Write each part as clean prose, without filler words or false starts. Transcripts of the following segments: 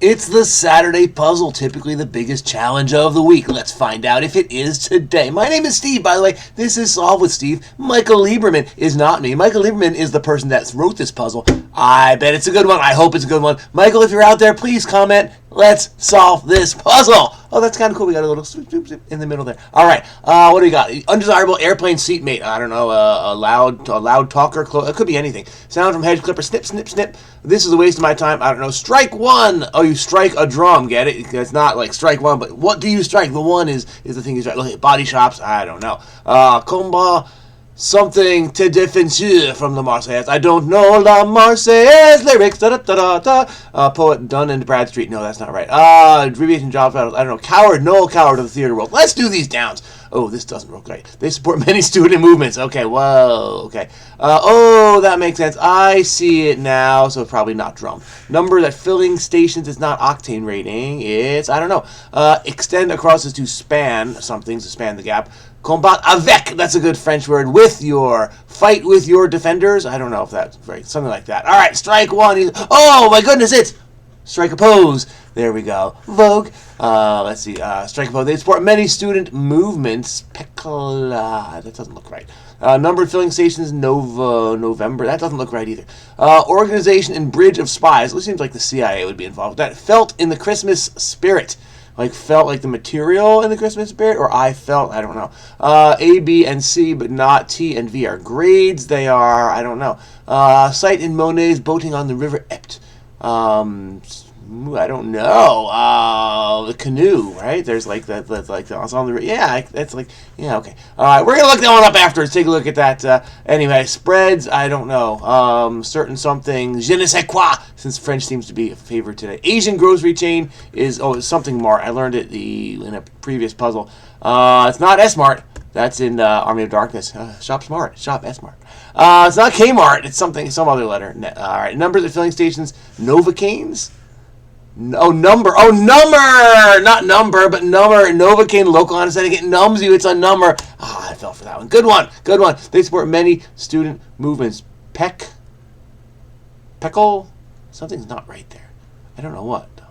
It's the Saturday puzzle, typically the biggest challenge of the week. Let's find out if it is today. My name is Steve, by the way. This is Solve with Steve. Michael Lieberman is not me. Michael Lieberman is the person that wrote this puzzle. I bet it's a good one. I hope it's a good one. Michael, if you're out there, please comment. Let's solve this puzzle. Oh, that's kind of cool. We got a little swoop, swoop, swoop in the middle there. All right. What do we got? Undesirable airplane seatmate. I don't know. A loud talker. It could be anything. Sound from hedge clipper. Snip, snip, snip. This is a waste of my time. I don't know. Strike one. Oh, you strike a drum. Get it? It's not like strike one, but what do you strike? The one is the thing you strike. Look at body shops. I don't know. Combat. Something to defenseur from the Marseillaise. I don't know La Marseillaise lyrics. Da, da, da, da, da. Poet Dunn and Bradstreet. No, that's not right. Abbreviation job titles. I don't know. Coward, Noel Coward of the theater world. Let's do these downs. Oh, this doesn't look right. They support many student movements. Okay, whoa. Okay. Oh, that makes sense. I see it now. So probably not drum. Number that filling stations is not octane rating. It's, I don't know. Extend across is to span something, to span the gap. Combat avec, that's a good French word, with your, fight with your defenders. I don't know if that's right, something like that. All right, strike one. Oh, my goodness, it's strike a pose. There we go. Vogue. Let's see, strike a pose. They support many student movements. Pecla, that doesn't look right. Numbered filling stations, November. That doesn't look right either. Organization and bridge of spies. It seems like the CIA would be involved with that. Felt in the Christmas spirit. Like felt like the material in the Christmas spirit, or I felt, I don't know. A, B, and C, but not T and V are grades. They are, I don't know. Sight in Monet's boating on the River Ept. I don't know. The canoe, right? There's like that, like it's on the river. Yeah, that's like, yeah, okay. All right, we're gonna look that one up afterwards. Take a look at that. Anyway, spreads, I don't know. Certain something, je ne sais quoi, since French seems to be a favorite today. Asian grocery chain is something Mart. I learned it in a previous puzzle. It's not S-Mart. That's in Army of Darkness. Shop Smart. Shop S-Mart. It's not Kmart. It's something, some other letter. All right, numbers at filling stations. Novocaines. Oh, number. Oh, number. Not number, but number. Novocaine, local anesthetic. It numbs you. It's a number. I fell for that one. Good one. Good one. They support many student movements. Peckle? Something's not right there. I don't know what, though.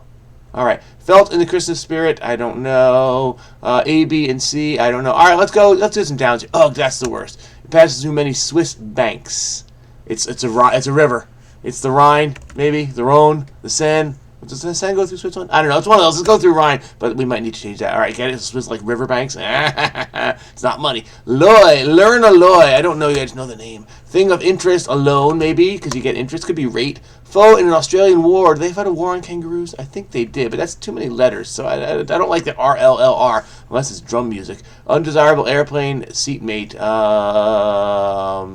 All right. Felt in the Christmas spirit. I don't know. A, B, and C. I don't know. All right, let's go. Let's do some downs here. Oh, that's the worst. It passes through many Swiss banks. It's a river. It's the Rhine, maybe. The Rhone. The Seine. Does the Seine go through Switzerland? I don't know. It's one of those. Let's go through Rhine, but we might need to change that. All right, get it? It's like riverbanks. It's not money. Loy. Learn a loy. I don't know. You guys know the name. Thing of interest alone, maybe, because you get interest. Could be rate. Foe in an Australian war. Did they fight a war on kangaroos? I think they did, but that's too many letters, so I don't like the RLLR, unless it's drum music. Undesirable airplane seatmate.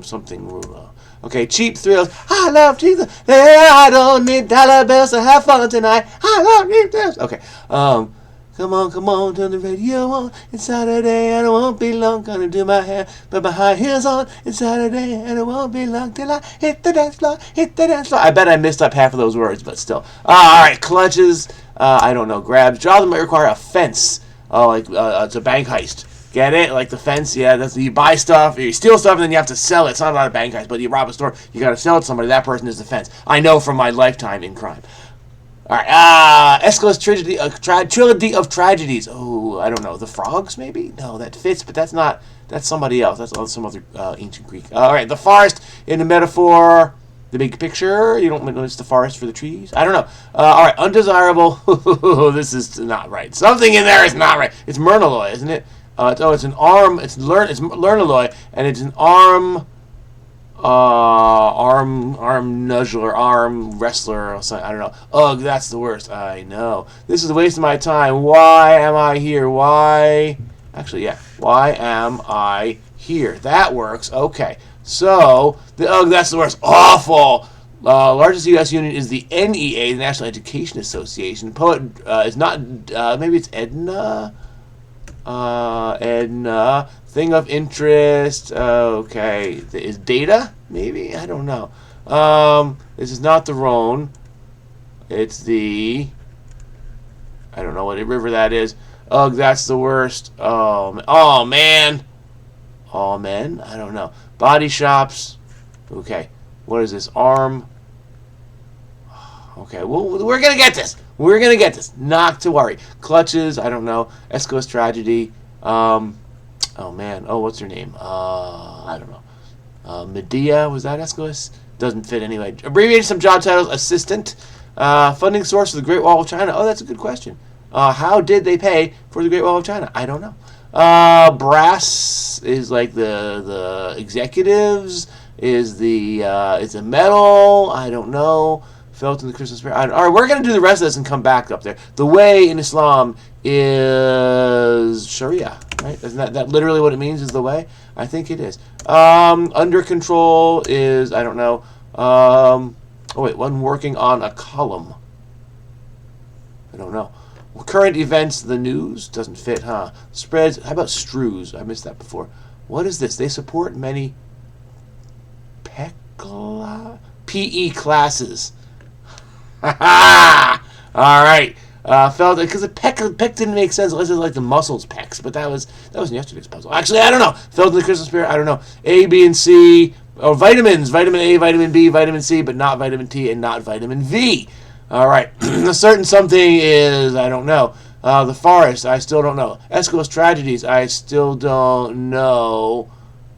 Something... Okay, cheap thrills. I love Jesus. I don't need dollar bills to have fun tonight. I love cheap thrills. Okay. Come on, turn the radio on. It's Saturday and it won't be long. Gonna do my hair, put my high heels on. It's Saturday and it won't be long till I hit the dance floor. Hit the dance floor. I bet I missed up half of those words, but still. All right, clutches. I don't know. Grabs. Jobs might require a fence. Oh, like it's a bank heist. Get it? Like the fence, yeah, that's you buy stuff, or you steal stuff, and then you have to sell it. It's not about a bank heist, but you rob a store, you gotta sell it to somebody, that person is the fence. I know from my lifetime in crime. Alright, Aeschylus trilogy of tragedies. Oh, I don't know. The frogs, maybe? No, that fits, but that's not, that's somebody else. That's some other ancient Greek. Alright, the forest in the metaphor, the big picture. You don't notice the forest for the trees? I don't know. Alright, undesirable. This is not right. Something in there is not right. It's Myrnaloy, isn't it? It's an arm. It's Learnaloy, and it's an arm nuzzler, arm wrestler, or something. I don't know. Ugh, that's the worst. I know. This is a waste of my time. Why am I here? Why? Actually, yeah. Why am I here? That works. Okay. So, that's the worst. Awful. Largest U.S. union is the NEA, the National Education Association. Poet is not. Maybe it's Edna. Edna. Thing of interest. Okay. Is data? Maybe? I don't know. This is not the Rhone. It's the... I don't know what river that is. Ugh, that's the worst. Oh, man. Oh, man? I don't know. Body shops. Okay. What is this? Arm. Okay, well, we're going to get this. We're going to get this. Not to worry. Clutches, I don't know. Aeschylus Tragedy. Oh, man. Oh, what's her name? I don't know. Medea, was that Aeschylus? Doesn't fit anyway. Abbreviate some job titles. Assistant. Funding source of the Great Wall of China. Oh, that's a good question. How did they pay for the Great Wall of China? I don't know. Brass is like the executives. Is the metal? I don't know. Felt in the Christmas spirit. All right, we're going to do the rest of this and come back up there. The way in Islam is Sharia, right? Isn't that literally what it means, is the way? I think it is. Under control is, I don't know. One working on a column. I don't know. Current events, the news. Doesn't fit, huh? Spreads. How about strews? I missed that before. What is this? They support many PE classes. All right. Felt because the pec didn't make sense unless it's like the muscles pecs, but that was in yesterday's puzzle. Actually, I don't know. Felt in the Christmas spirit. I don't know. A, B, and C. Oh, vitamins. Vitamin A, vitamin B, vitamin C, but not vitamin T and not vitamin V. All right. A certain something is, I don't know. The forest, I still don't know. Aeschylus Tragedies, I still don't know.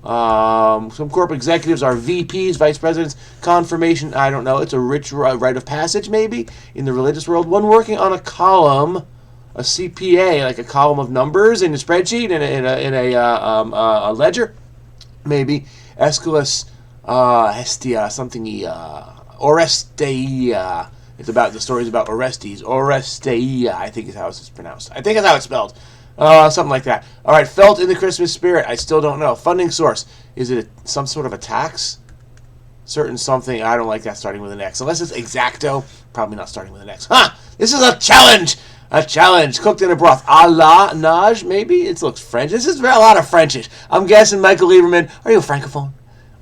Some corporate executives are VPs, vice presidents. Confirmation, I don't know. It's a rich rite of passage, maybe, in the religious world. One working on a column, a CPA, like a column of numbers in a spreadsheet, in a ledger, maybe. Aeschylus, Hestia, something, Orestes. It's about the stories about Orestes. Orestes, I think is how it's pronounced. I think it's how it's spelled. Something like that. All right, felt in the Christmas spirit. I still don't know. Funding source. Is it some sort of a tax? Certain something. I don't like that starting with an X. Unless it's exacto, probably not starting with an X. Huh! This is a challenge! A challenge. Cooked in a broth. A la nage, maybe? It looks French. This is a lot of Frenchish. I'm guessing Michael Lieberman. Are you a francophone?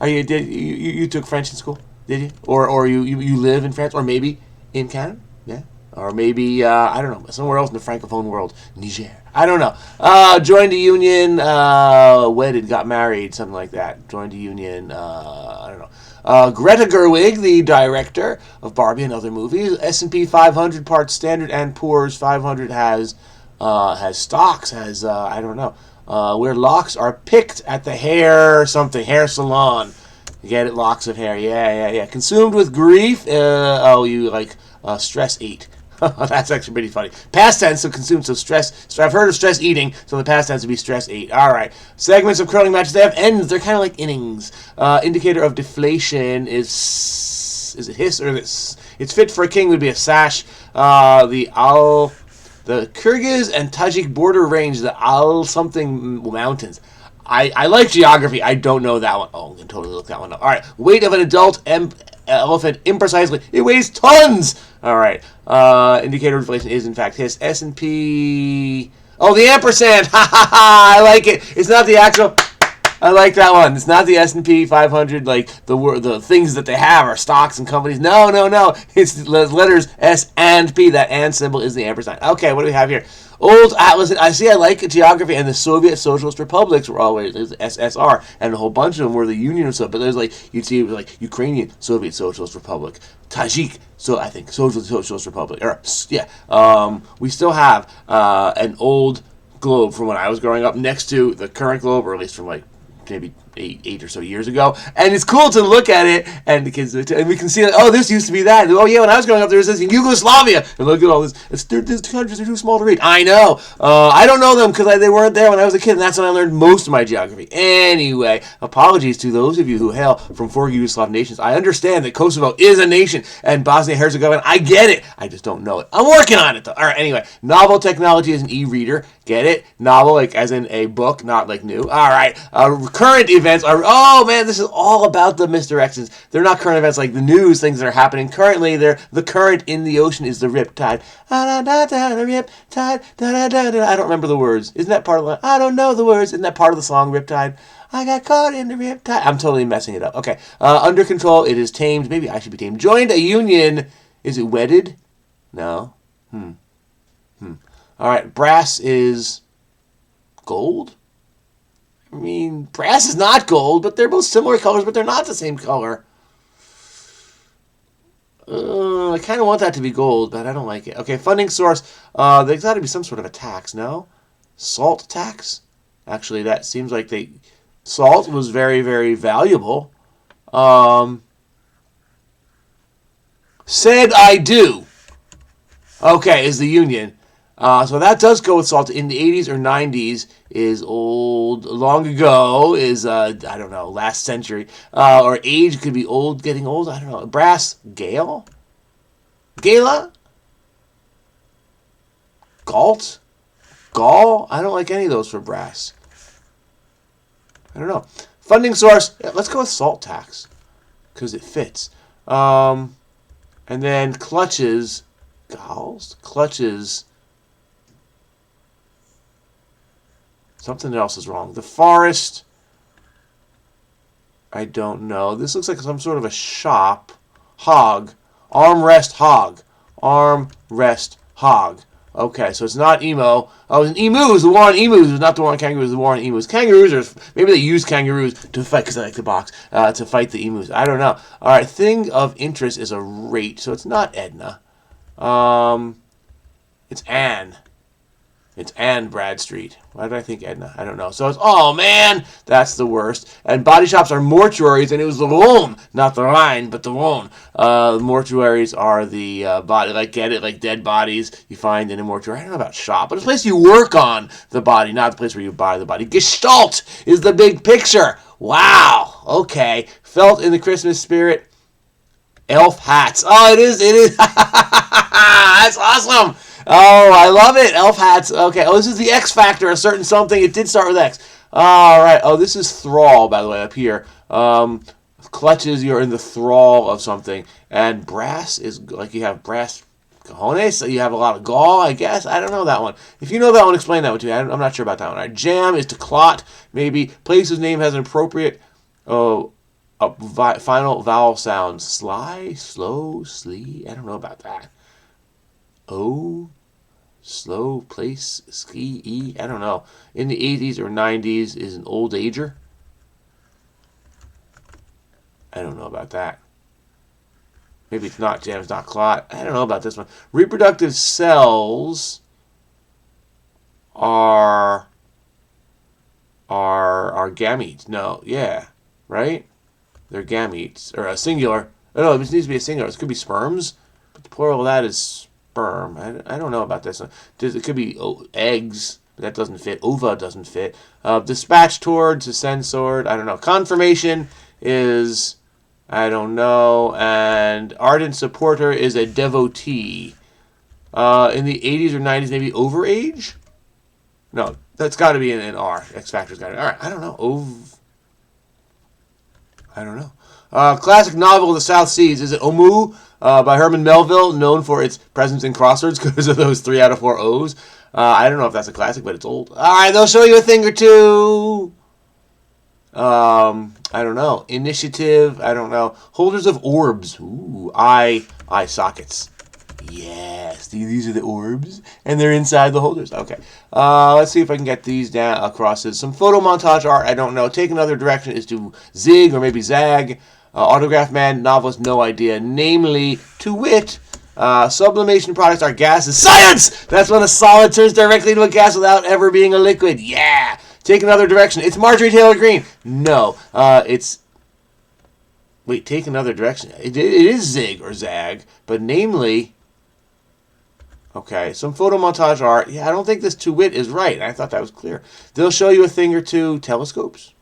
You took French in school? Did you? Or you live in France? Or maybe in Canada? Yeah. Or maybe, I don't know, somewhere else in the francophone world. Niger. I don't know. Joined a union, wedded, got married, something like that. Joined a union, I don't know. Greta Gerwig, the director of Barbie and other movies. S&P 500 parts Standard and Poor's 500 has stocks, I don't know. Where locks are picked at the hair salon. You get it, locks of hair. Yeah. Consumed with grief. You like stress eat. That's actually pretty funny. Past tense, so consumed, so stress. So I've heard of stress eating, so the past tense would be stress eat. All right. Segments of curling matches, they have ends. They're kind of like innings. Indicator of deflation is it hiss or this? It's fit for a king would be a sash. The Kyrgyz and Tajik border range, the Al something mountains. I like geography. I don't know that one. Oh, I'm going to totally look that one up. All right. Weight of an adult elephant, imprecisely. It weighs tons. All right. Indicator of inflation is, in fact, his S&P. Oh, the ampersand. Ha, ha, ha. I like it. It's not the actual. I like that one. It's not the S&P 500, like the things that they have are stocks and companies. No. It's the letters S and P. That and symbol is the ampersand. Okay, what do we have here? Old Atlas. I like geography, and the Soviet Socialist Republics were always SSR, and a whole bunch of them were the Union of stuff. But there's you'd see like Ukrainian Soviet Socialist Republic, Tajik. So I think Socialist Republic. We still have an old globe from when I was growing up next to the current globe, or at least from maybe eight or so years ago, and it's cool to look at it, and we can see this used to be that. Oh yeah, when I was growing up, there was this in Yugoslavia, and look at all this. These countries are too small to read. I know. I don't know them because they weren't there when I was a kid, and that's when I learned most of my geography. Anyway, apologies to those of you who hail from former Yugoslav nations. I understand that Kosovo is a nation, and Bosnia-Herzegovina. I get it. I just don't know it. I'm working on it though. All right. Anyway, novel technology is an e-reader. Get it? Novel, like as in a book, not like new. All right. Current events are, oh man, this is all about the misdirections. They're not current events like the news, things that are happening currently. The current in the ocean is the rip tide. The rip tide. I don't remember the words. Isn't that part of the, I don't know the words. Isn't that part of the song, Riptide? I got caught in the rip tide. I'm totally messing it up. Okay. Under control, it is tamed. Maybe I should be tamed. Joined a union. Is it wedded? No. All right. Brass is gold? I mean, brass is not gold, but they're both similar colors, but they're not the same color. I kind of want that to be gold, but I don't like it. Okay, funding source. There's got to be some sort of a tax, no? Salt tax? Actually, that seems like salt was very, very valuable. Said I do. Okay, is the union. So that does go with salt in the 80s or 90s is old, long ago, is, I don't know, last century. Or age could be old, getting old, I don't know. Brass, Gale? Gala? Galt? Gall? I don't like any of those for brass. I don't know. Funding source, let's go with salt tax. Because it fits. And then clutches, Gals? Clutches. Something else is wrong. The forest. I don't know. This looks like some sort of a shop. Hog. Armrest hog. Armrest hog. Okay, so it's not emo. Oh, it's an emu. It was the war on emus. It was not the war on kangaroos. It was the war on emus. Kangaroos are... Maybe they use kangaroos to fight, because I like the box, to fight the emus. I don't know. All right, thing of interest is a rate, so it's not Edna. It's Anne. It's Anne Bradstreet. Why did I think Edna? I don't know. So it's, oh man, that's the worst. And body shops are mortuaries, and it was the Rhone, not the Rhine, but the Rhone. Mortuaries are the body, like get it, like dead bodies you find in a mortuary. I don't know about shop, but it's a place you work on the body, not the place where you buy the body. Gestalt is the big picture. Wow. Okay. Felt in the Christmas spirit. Elf hats. Oh, it is. That's awesome. Oh, I love it. Elf hats. Okay. Oh, this is the X Factor, a certain something. It did start with X. All right. Oh, this is thrall, by the way, up here. Clutches, you're in the thrall of something. And brass is like you have brass cojones, so you have a lot of gall, I guess. I don't know that one. If you know that one, explain that one to me. I'm not sure about that one. All right. Jam is to clot, maybe. Place whose name has an appropriate final vowel sound. Sly, slow, slee. I don't know about that. O, slow, place, ski, E. I don't know. In the 80s or 90s is an old ager. I don't know about that. Maybe it's not jam, it's not clot. I don't know about this one. Reproductive cells are gametes. No, yeah, right? They're gametes, or a singular. Oh, no, it needs to be a singular. It could be sperms, but the plural of that is sperm. I don't know about this one. It could be eggs, but that doesn't fit. Ova doesn't fit. Dispatch toward, to send sword. I don't know. Confirmation is, I don't know. And ardent supporter is a devotee. In the 80s or 90s, maybe overage? No, that's got to be an R. X Factor's got it. All right, I don't know. I don't know. Classic novel of the South Seas. Is it Omu? By Herman Melville, known for its presence in crosswords because of those 3 out of 4 O's. I don't know if that's a classic, but it's old. All right, they'll show you a thing or two. I don't know. Initiative. I don't know. Holders of orbs. Ooh, eye sockets. Yes, these are the orbs, and they're inside the holders. Okay. Let's see if I can get these down across. Some photo montage art. I don't know. Take Another Direction is to zig or maybe zag. Autograph man, novelist, no idea. Namely, to wit, sublimation products are gases. Science! That's when a solid turns directly into a gas without ever being a liquid. Yeah! Take Another Direction. It's Marjorie Taylor Greene. No, it's... Wait, Take Another Direction. It is zig or zag, but namely... Okay, some photo montage art. Yeah, I don't think this to wit is right. I thought that was clear. They'll show you a thing or two. Telescopes.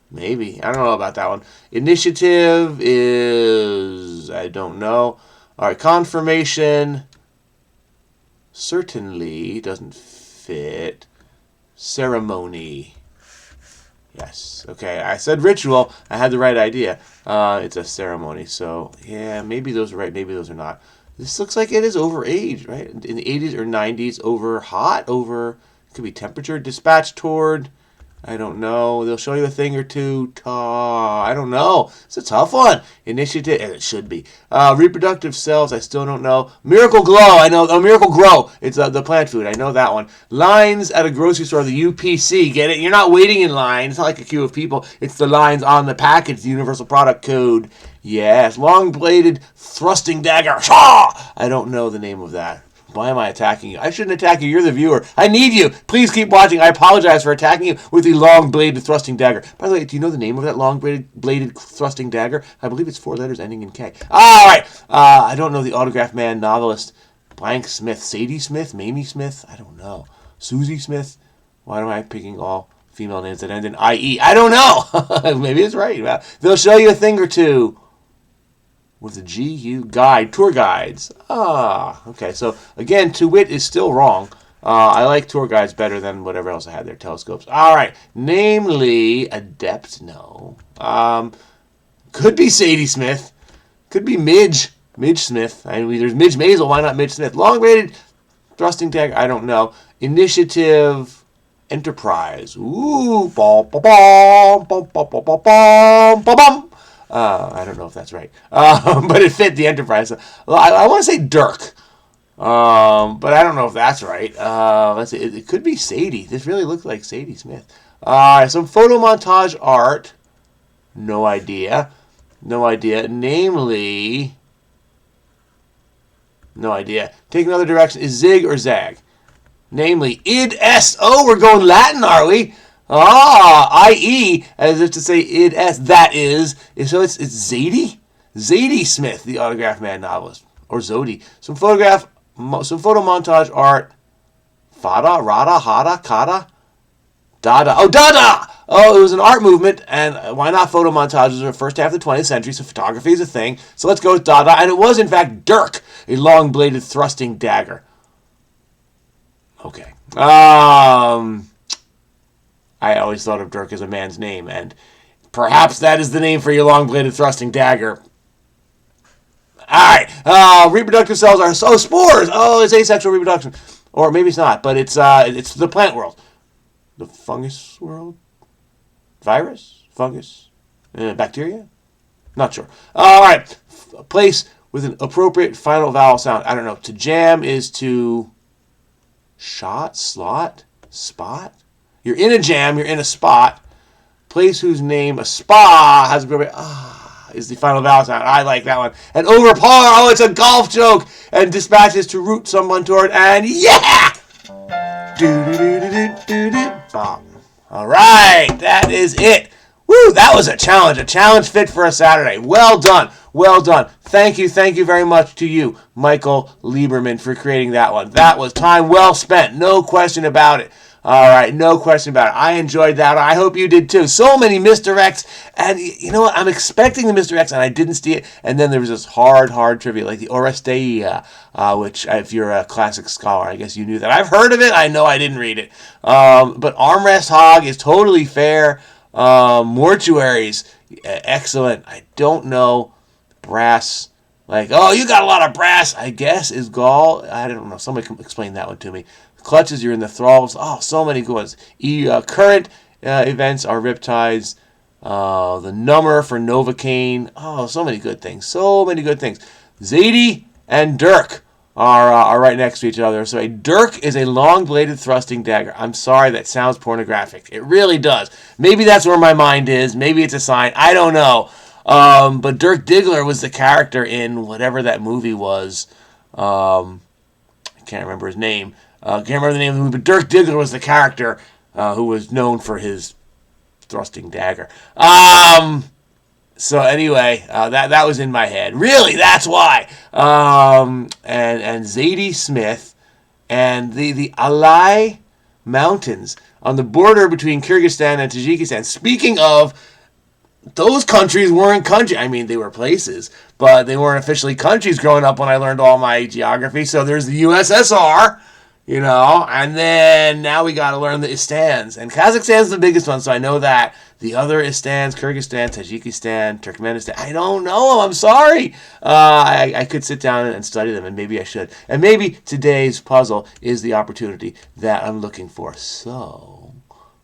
Maybe. I don't know about that one. Initiative is... I don't know. All right, confirmation. Certainly doesn't fit. Ceremony. Yes. Okay, I said ritual. I had the right idea. It's a ceremony. So, yeah, maybe those are right. Maybe those are not. This looks like it is overage, right? In the 80s or 90s, over hot, over... It could be temperature. Dispatch toward... I don't know. They'll show you a thing or two. I don't know. It's a tough one. Initiative. It should be. Reproductive cells. I still don't know. Miracle Glow. I know. Oh, Miracle Grow. It's the plant food. I know that one. Lines at a grocery store. The UPC. Get it? You're not waiting in line. It's not like a queue of people. It's the lines on the package. The Universal Product Code. Yes, long-bladed thrusting dagger. Shaw! I don't know the name of that. Why am I attacking you? I shouldn't attack you. You're the viewer. I need you. Please keep watching. I apologize for attacking you with the long-bladed thrusting dagger. By the way, do you know the name of that long-bladed thrusting dagger? I believe it's 4 letters ending in K. All right. I don't know the autograph man, novelist, Blank Smith, Sadie Smith, Mamie Smith. I don't know. Susie Smith. Why am I picking all female names that end in IE? I don't know. Maybe it's right. Well, they'll show you a thing or two. With the GU guide, tour guides. Okay. So, again, to wit is still wrong. I like tour guides better than whatever else I had there, telescopes. All right. Namely, adept, no. Could be Sadie Smith. Could be Midge Smith. I mean, there's Midge Maisel. Why not Midge Smith? Long-rated thrusting dagger, I don't know. Initiative, Enterprise. Ooh. I don't know if that's right. But it fit the Enterprise. So, I want to say Dirk. But I don't know if that's right. Let's see. It could be Sadie. This really looks like Sadie Smith. Some photo montage art. No idea. Namely, no idea. Take another direction. Is Zig or Zag? Namely, id est. Oh, we're going Latin, are we? I.e., as if to say id est, that is. So it's Zadie? Zadie Smith, the autograph man novelist. Or Zodi. Some photo montage art. Fada, Rada, Hada, Kata, Dada. Oh, Dada! Oh, it was an art movement, and why not photo montages in the first half of the 20th century, so photography is a thing. So let's go with Dada, and it was, in fact, Dirk, a long-bladed thrusting dagger. Okay. I always thought of Dirk as a man's name, and perhaps that is the name for your long-bladed thrusting dagger. All right. Reproductive cells are spores. Oh, it's asexual reproduction, or maybe it's not, but it's the plant world, the fungus world, virus, fungus, bacteria. Not sure. All right. A place with an appropriate final vowel sound. I don't know. To jam is to shot, slot, spot. You're in a jam, you're in a spot. Place whose name, a spa, has appropriate, is the final vowel sound. I like that one. And over par, oh, it's a golf joke. And dispatches to root someone toward, and yeah! Bomb. All right, that is it. Woo, that was a challenge fit for a Saturday. Well done. Thank you very much to you, Michael Lieberman, for creating that one. That was time well spent, no question about it. All right, no question about it. I enjoyed that. I hope you did too. So many misdirects, and you know what? I'm expecting the misdirects, and I didn't see it. And then there was this hard trivia, like the Oresteia, which, if you're a classic scholar, I guess you knew that. I've heard of it. I know I didn't read it. But Armrest Hog is totally fair. Mortuaries, excellent. I don't know. Brass, like, oh, you got a lot of brass, I guess, is gall. I don't know. Somebody can explain that one to me. Clutches, you're in the thralls. Oh, so many good ones. Current events are riptides. The number for Novocaine. Oh, so many good things. Zadie and Dirk are right next to each other. So a Dirk is a long-bladed thrusting dagger. I'm sorry, that sounds pornographic. It really does. Maybe that's where my mind is. Maybe it's a sign. I don't know. But Dirk Diggler was the character in whatever that movie was. I can't remember his name. Can't remember the name of the movie, but Dirk Diggler was the character who was known for his thrusting dagger. So anyway, that was in my head. Really, that's why. And Zadie Smith and the Alai Mountains on the border between Kyrgyzstan and Tajikistan. Speaking of, those countries weren't countries. I mean, they were places, but they weren't officially countries growing up when I learned all my geography. So there's the USSR, and then now we got to learn the Istans. And Kazakhstan's the biggest one, so I know that. The other Istans, Kyrgyzstan, Tajikistan, Turkmenistan, I don't know them. I'm sorry. I could sit down and study them, and maybe I should. And maybe today's puzzle is the opportunity that I'm looking for. So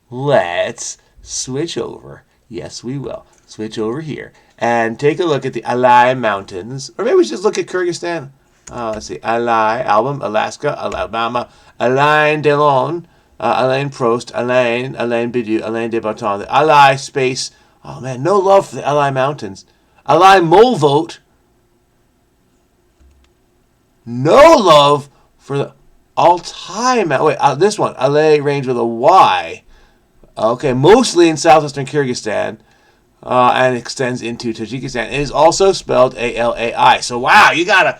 let's switch over. Yes, we will. Switch over here and take a look at the Alai Mountains. Or maybe we should just look at Kyrgyzstan. Let's see. Alai, album, Alaska, Alabama, Alain Delon, Alain Prost, Alain Bidu, Alain de Botton. The Alai space. Oh, man, no love for the Alai Mountains. Ally mole vote. No love for the Altai Mountain. Wait, this one. Alay range with a Y. Okay, mostly in southwestern Kyrgyzstan. And extends into Tajikistan. It is also spelled Alai. So wow, you gotta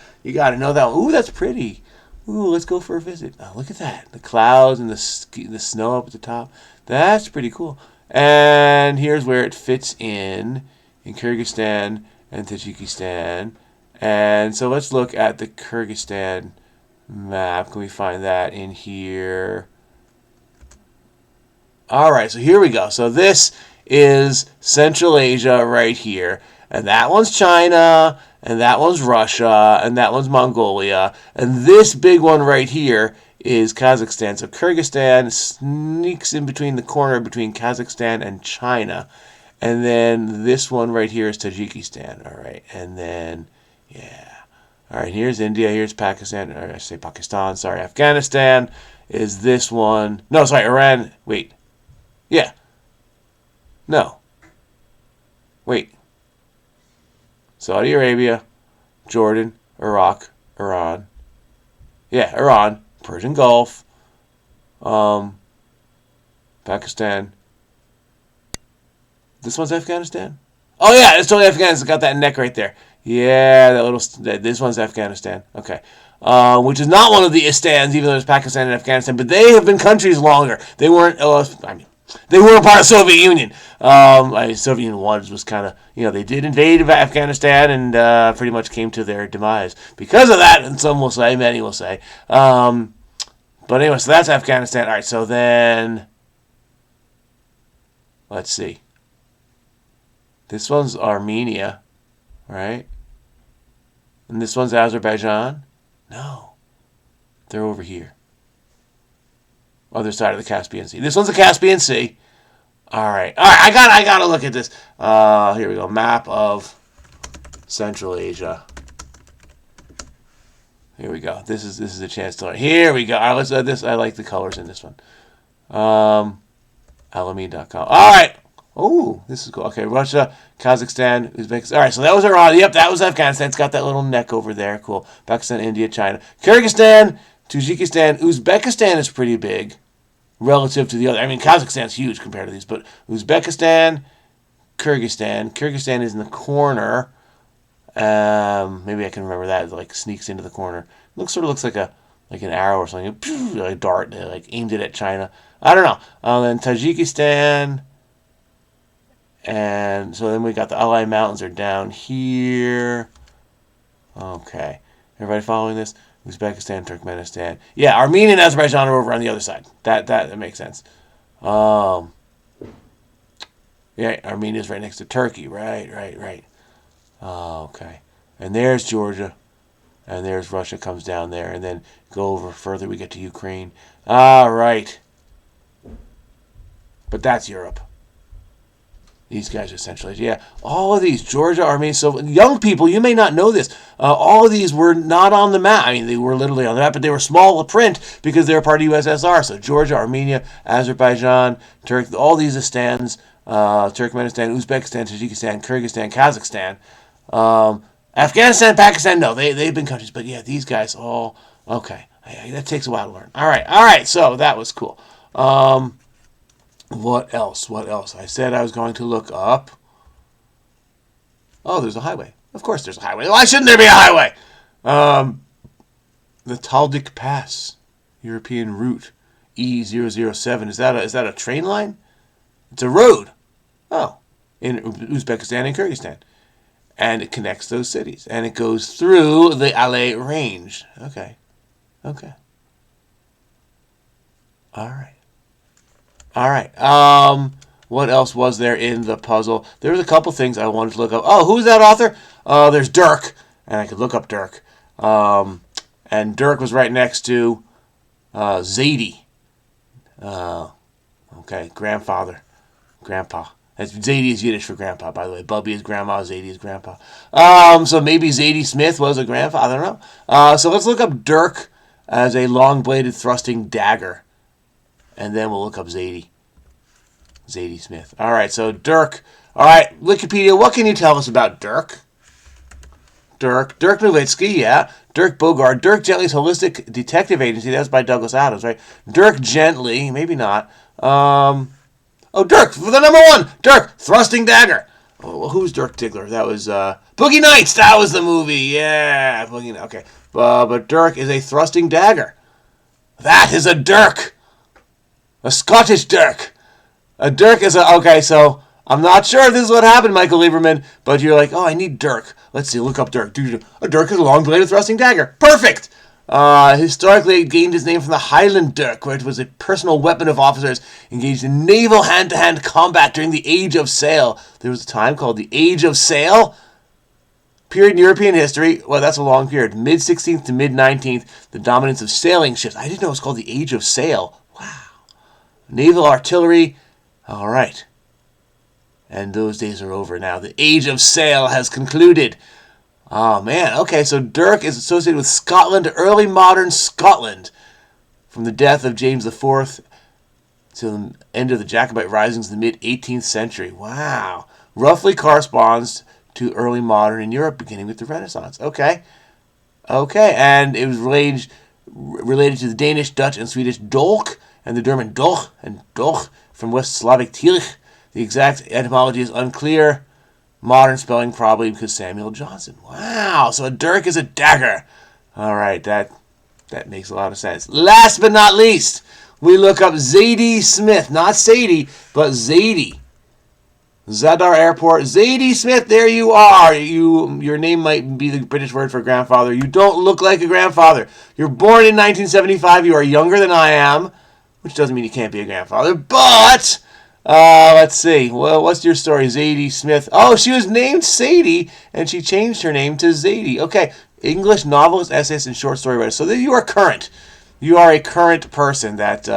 know that one. Ooh, that's pretty. Ooh, let's go for a visit. Oh, look at that. The clouds and the snow up at the top. That's pretty cool. And here's where it fits in Kyrgyzstan and Tajikistan. And so let's look at the Kyrgyzstan map. Can we find that in here? All right, so here we go. So this is Central Asia right here. And that one's China, and that one's Russia, and that one's Mongolia. And this big one right here is Kazakhstan. So Kyrgyzstan sneaks in between the corner between Kazakhstan and China. And then this one right here is Tajikistan. All right, and then, yeah. All right, here's India, here's Pakistan, or I say Pakistan, sorry, Afghanistan is this one. No, sorry, Iran, wait. Yeah. No. Wait. Saudi Arabia, Jordan, Iraq, Iran. Yeah, Iran, Persian Gulf, Pakistan. This one's Afghanistan? Oh, yeah, it's totally Afghanistan. It's got that neck right there. Yeah, this one's Afghanistan. Okay. Which is not one of the Istans, even though it's Pakistan and Afghanistan, but they have been countries longer. They weren't, they weren't part of the Soviet Union. Soviet Union was kind of, they did invade Afghanistan and pretty much came to their demise because of that, and some will say, many will say. But anyway, so that's Afghanistan. All right, so then, let's see. This one's Armenia, right? And this one's Azerbaijan? No. They're over here. Other side of the Caspian Sea. This one's the Caspian Sea. All right. I gotta look at this. Here we go. Map of Central Asia. Here we go. This is a chance to learn. Here we go. All right, let's this. I like the colors in this one. Alameda.com. All right. Oh, this is cool. Okay, Russia, Kazakhstan, Uzbekistan. All right, so that was Iran. Yep, that was Afghanistan. It's got that little neck over there. Cool. Pakistan, India, China. Kyrgyzstan, Tajikistan. Uzbekistan is pretty big relative to the other. I mean, Kazakhstan's huge compared to these, but Uzbekistan, Kyrgyzstan. Kyrgyzstan is in the corner. Maybe I can remember that. It like sneaks into the corner. Looks like an arrow or something. Like a dart. Like aimed it at China. I don't know. Then Tajikistan. And so then we got the Alai Mountains are down here. Okay. Everybody following this? Uzbekistan, Turkmenistan. Yeah, Armenia and Azerbaijan are over on the other side. That makes sense. Yeah, Armenia's right next to Turkey. Right. Okay. And there's Georgia. And there's Russia comes down there. And then go over further, we get to Ukraine. All right. But that's Europe. These guys are essentially, yeah. All of these, Georgia, Armenia, so young people, you may not know this. All of these were not on the map. I mean, they were literally on the map, but they were small print because they were part of USSR. So Georgia, Armenia, Azerbaijan, Turkey, all these Istans, Turkmenistan, Uzbekistan, Tajikistan, Kyrgyzstan, Kazakhstan, Afghanistan, Pakistan, no, they've been countries. But yeah, these guys all, okay. That takes a while to learn. All right, so that was cool. What else? I said I was going to look up. Oh, there's a highway. Of course there's a highway. Why shouldn't there be a highway? The Taldik Pass, European route, E007. Is that a train line? It's a road. Oh, in Uzbekistan and Kyrgyzstan. And it connects those cities. And it goes through the Alay Range. Okay. All right. What else was there in the puzzle? There was a couple things I wanted to look up. Oh, who's that author? There's Dirk, and I could look up Dirk. And Dirk was right next to Zadie. Okay, grandpa. Zadie is Yiddish for grandpa, by the way. Bubby is grandma, Zadie is grandpa. So maybe Zadie Smith was a grandfather. I don't know. So let's look up Dirk as a long-bladed thrusting dagger. And then we'll look up Zadie Smith. All right, so Dirk, All right, Wikipedia, what can you tell us about Dirk? Dirk Nowitzki, yeah. Dirk Bogarde. Dirk Gently's Holistic Detective Agency. That was by Douglas Adams, right? Dirk Gently, maybe not. Dirk, for the number one. Dirk, Thrusting Dagger. Oh, well, who's Dirk Diggler? That was Boogie Nights. That was the movie. Yeah, Boogie Nights. Okay, but Dirk is a thrusting dagger. That is a dirk. A Scottish dirk. A dirk is a... Okay, so I'm not sure if this is what happened, Michael Lieberman, but you're like, oh, I need dirk. Let's see, look up dirk. A dirk is a long-bladed thrusting dagger. Perfect! Historically, it gained its name from the Highland dirk, where it was a personal weapon of officers engaged in naval hand-to-hand combat during the Age of Sail. There was a time called the Age of Sail. Period in European history. Well, that's a long period. Mid-16th to mid-19th, the dominance of sailing ships. I didn't know it was called the Age of Sail. Wow. Naval artillery. All right. And those days are over now. The Age of Sail has concluded. Oh, man. Okay, so Dirk is associated with Scotland, early modern Scotland. From the death of James IV to the end of the Jacobite risings in the mid-18th century. Wow. Roughly corresponds to early modern in Europe, beginning with the Renaissance. Okay. And it was related to the Danish, Dutch, and Swedish dolk, and the German doch, and doch from West Slavic tilch. The exact etymology is unclear. Modern spelling probably because Samuel Johnson. Wow, so a dirk is a dagger. All right, that makes a lot of sense. Last but not least, we look up Zadie Smith. Not Sadie, but Zadie. Zadar Airport. Zadie Smith, there you are. Your name might be the British word for grandfather. You don't look like a grandfather. You're born in 1975. You are younger than I am, which doesn't mean you can't be a grandfather, but... let's see. Well, what's your story? Zadie Smith. Oh, she was named Sadie, and she changed her name to Zadie. Okay. English novelist, essayist, and short story writer. So you are current. You are a current person that,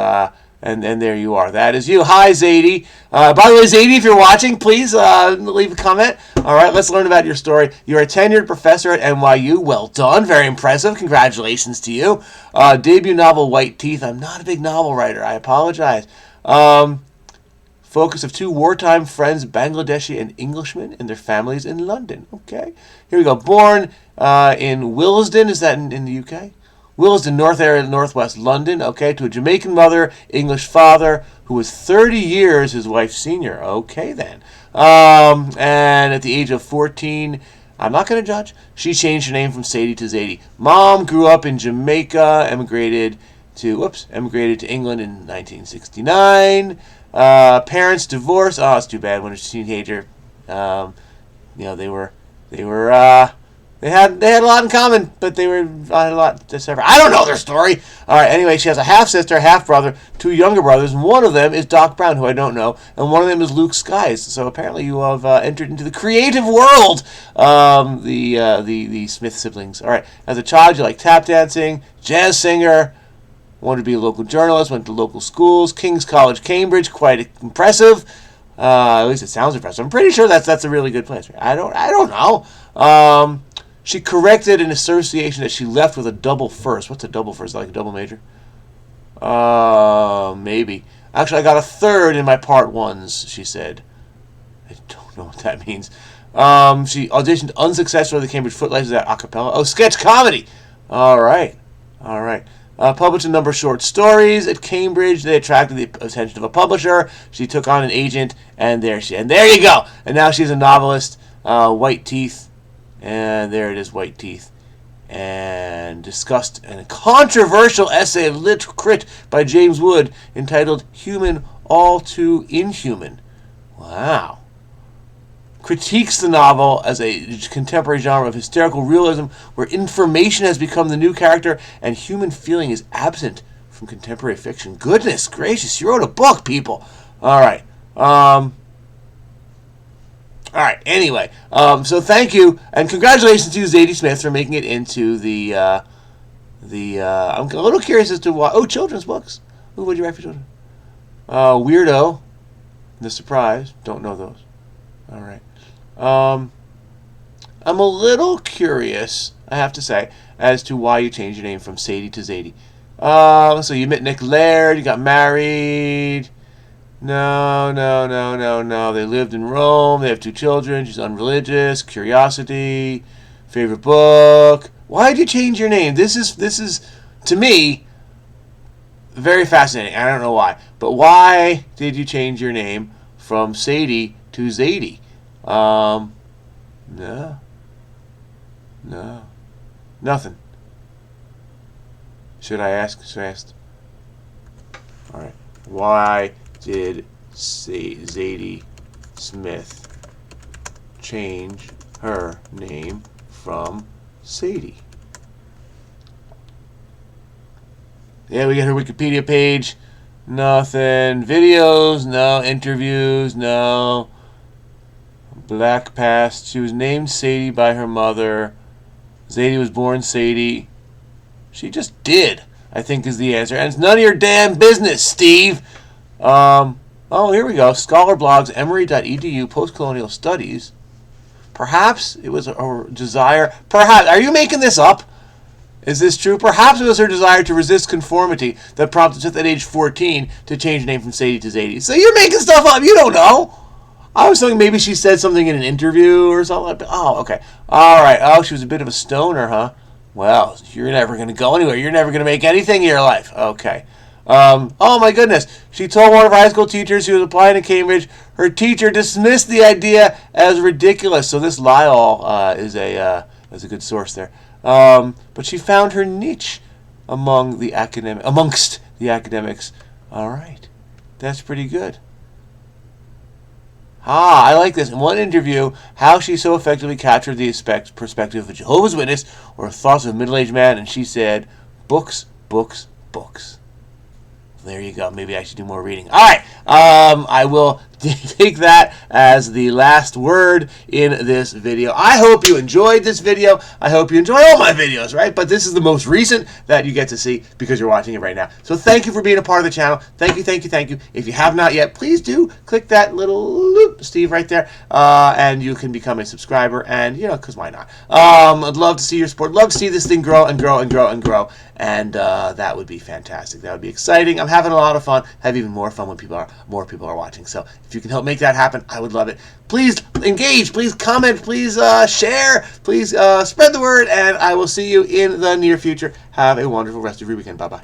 and there you are. That is you. Hi, Zadie. By the way, Zadie, if you're watching, please leave a comment. All right, let's learn about your story. You're a tenured professor at NYU. Well done. Very impressive. Congratulations to you. Debut novel, White Teeth. I'm not a big novel writer. I apologize. Focus of two wartime friends, Bangladeshi and Englishmen, and their families in London. Okay. Here we go. Born in Willesden. Is that in the UK? Willesden, North area, Northwest London. Okay. To a Jamaican mother, English father, who was 30 years his wife's senior. Okay, then. And at the age of 14, I'm not going to judge, she changed her name from Sadie to Zadie. Mom grew up in Jamaica, emigrated to England in 1969. Parents divorced. Oh, it's too bad when she was a teenager. They had a lot in common, but they had a lot to separate. I don't know their story. All right. Anyway, she has a half sister, half brother, two younger brothers, and one of them is Doc Brown, who I don't know, and one of them is Luke Skies. So apparently, you have entered into the creative world. The Smith siblings. All right. As a child, you like tap dancing, jazz singer. Wanted to be a local journalist, went to local schools, King's College, Cambridge, quite impressive. At least it sounds impressive. I'm pretty sure that's a really good place. I don't know. She corrected an association that she left with a double first. What's a double first? Like a double major? Maybe. Actually, I got a third in my part ones, she said. I don't know what that means. She auditioned unsuccessfully at the Cambridge Footlights at a cappella. Oh, sketch comedy. All right. Published a number of short stories at Cambridge. They attracted the attention of a publisher. She took on an agent, and there you go. And now she's a novelist. White Teeth, and there it is, White Teeth. And discussed a controversial essay of lit crit by James Wood entitled "Human All Too Inhuman." Wow. Critiques the novel as a contemporary genre of hysterical realism where information has become the new character and human feeling is absent from contemporary fiction. Goodness gracious, you wrote a book, people. All right. Anyway, so thank you and congratulations to Zadie Smith for making it into the I'm a little curious as to why. Oh, children's books. Who would you write for children? Weirdo. The Surprise. Don't know those. All right. I'm a little curious, I have to say, as to why you changed your name from Sadie to Zadie. So you met Nick Laird, you got married. No, no, no, no, no. They lived in Rome. They have 2 children. She's unreligious. Curiosity. Favorite book. Why did you change your name? This is to me very fascinating. I don't know why, but why did you change your name from Sadie to Zadie? No, no, nothing. Should I ask? Should I ask? All right. Why did Zadie Smith change her name from Sadie? Yeah, we got her Wikipedia page. Nothing. Videos, no. Interviews, no. Black past. She was named Sadie by her mother. Zadie was born Sadie. She just did, I think, is the answer. And it's none of your damn business, Steve. Oh, here we go. Scholar blogs, emory.edu, postcolonial studies. Perhaps it was her desire. Perhaps. Are you making this up? Is this true? Perhaps it was her desire to resist conformity that prompted Smith at age 14 to change her name from Sadie to Zadie. So you're making stuff up. You don't know. I was thinking maybe she said something in an interview or something. Oh, okay. All right. Oh, she was a bit of a stoner, huh? Well, you're never going to go anywhere. You're never going to make anything in your life. Okay. Oh, my goodness. She told one of her high school teachers who was applying to Cambridge. Her teacher dismissed the idea as ridiculous. So this Lyell is a good source there. But she found her niche amongst the academics. All right. That's pretty good. I like this. In one interview, how she so effectively captured the perspective of a Jehovah's Witness or thoughts of a middle-aged man, and she said, books, books, books. There you go. Maybe I should do more reading. All right. I will take that as the last word in this video. I hope you enjoyed this video. I hope you enjoy all my videos, right? But this is the most recent that you get to see because you're watching it right now. So thank you for being a part of the channel. Thank you, thank you, thank you. If you have not yet, please do click that little Steve right there, and you can become a subscriber. And, you know, because why not? I'd love to see your support. Love to see this thing grow and grow and grow and grow. And that would be fantastic. That would be exciting. I'm having a lot of fun. Have even more fun when more people are watching. So if you can help make that happen, I would love it. Please engage. Please comment. Please share. Please spread the word. And I will see you in the near future. Have a wonderful rest of your weekend. Bye-bye.